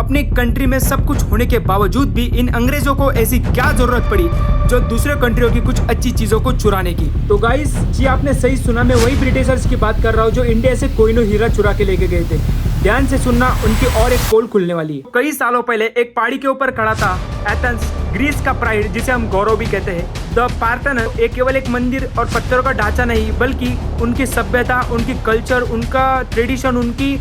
अपनी कंट्री में सब कुछ होने के बावजूद भी इन अंग्रेजों को ऐसी क्या जरूरत पड़ी जो दूसरे कंट्रियों की कुछ अच्छी चीजों को चुराने की। तो गाइस जी आपने सही सुना, मैं वही ब्रिटिशर्स की बात कर रहा हूँ जो इंडिया से कोहिनूर हीरा चुरा के लेके गए थे। ध्यान से सुनना, उनकी और एक पोल खुलने वाली है। कई सालों पहले एक पहाड़ी के ऊपर खड़ा था एथेंस, ग्रीस का प्राइड जिसे हम गौरव भी कहते हैं। द पार्थेनॉन एक केवल एक मंदिर और पत्थरों का ढांचा नहीं, बल्कि उनकी सभ्यता, उनकी कल्चर, उनका ट्रेडिशन, उनकी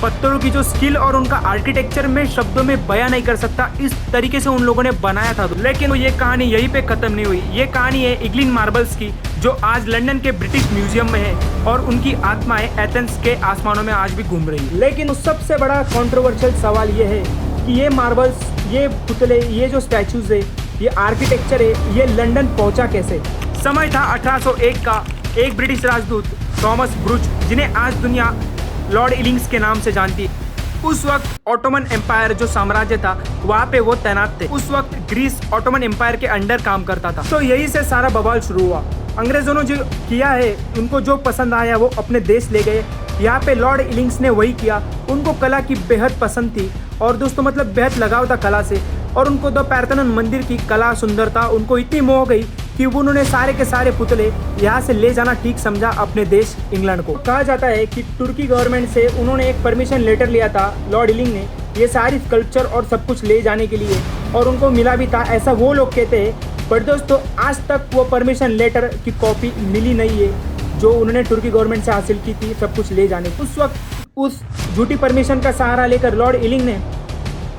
पत्थरों की जो स्किल और उनका आर्किटेक्चर में शब्दों में बयां नहीं कर सकता, इस तरीके से उन लोगों ने बनाया था। लेकिन ये कहानी यहीं पे खत्म नहीं हुई। ये कहानी है इग्लिन मार्बल्स की, जो आज लंदन के ब्रिटिश म्यूजियम में है और उनकी आत्माएं एथेंस के आसमानों में आज भी घूम रही है। लेकिन सबसे बड़ा कंट्रोवर्शियल सवाल ये है कि ये मार्बल्स, ये पुतले, ये जो स्टैचूज है, ये आर्किटेक्चर है, ये लंदन पहुंचा कैसे? समय था 1801 का। एक ब्रिटिश राजदूत थॉमस ब्रूच, जिन्हें आज दुनिया लॉर्ड इलिंग्स के नाम से जानती है, उस वक्त ऑटोमन एम्पायर जो साम्राज्य था वहाँ पे वो तैनात थे। उस वक्त ग्रीस ऑटोमन एम्पायर के अंडर काम करता था। तो यही से सारा बवाल शुरू हुआ। अंग्रेजों ने जो किया है, उनको जो पसंद आया वो अपने देश ले गए। यहाँ पे लॉर्ड इलिंग्स ने वही किया। उनको कला की बेहद पसंद थी और दोस्तों मतलब बेहद लगाव था कला से, और उनको द पार्थेनॉन मंदिर की कला, सुंदरता उनको इतनी मोह गई कि उन्होंने सारे के सारे पुतले यहाँ से ले जाना ठीक समझा अपने देश इंग्लैंड को। कहा जाता है कि तुर्की गवर्नमेंट से उन्होंने एक परमिशन लेटर लिया था लॉर्ड इलिंग ने, ये सारी स्कल्पचर और सब कुछ ले जाने के लिए, और उनको मिला भी था, ऐसा वो लोग कहते हैं। पर दोस्तों आज तक वो परमिशन लेटर की कॉपी मिली नहीं है जो उन्होंने तुर्की गवर्नमेंट से हासिल की थी सब कुछ ले जाने। उस वक्त उस झूठी परमिशन का सहारा लेकर लॉर्ड इलिंग ने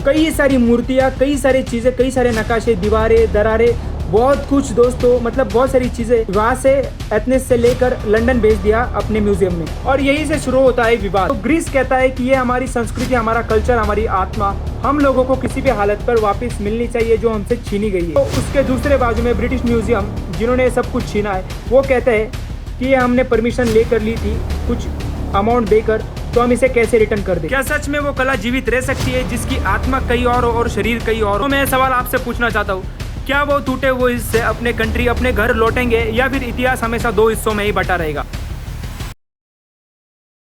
कई सारी मूर्तियाँ, कई सारी चीज़ें, कई सारे नक्काशे, दीवारें, दरारें, बहुत कुछ दोस्तों मतलब बहुत सारी चीज़ें वहाँ से एथेंस से लेकर लंदन भेज दिया अपने म्यूजियम में। और यही से शुरू होता है विवाद। तो ग्रीस कहता है कि ये हमारी संस्कृति, हमारा कल्चर, हमारी आत्मा, हम लोगों को किसी भी हालत पर वापस मिलनी चाहिए जो हमसे छीनी गई है। तो उसके दूसरे बाजू में ब्रिटिश म्यूजियम, जिन्होंने सब कुछ छीना है, वो कहते हैं कि ये हमने परमिशन लेकर ली थी कुछ अमाउंट देकर, तो हम इसे कैसे रिटर्न कर दें? क्या सच में वो कला जीवित रह सकती है जिसकी आत्मा कहीं और शरीर कहीं और? तो मैं सवाल आपसे पूछना चाहता हूँ, क्या वो टूटे हुए हिस्से अपने कंट्री, अपने घर लौटेंगे, या फिर इतिहास हमेशा दो हिस्सों में ही बटा रहेगा?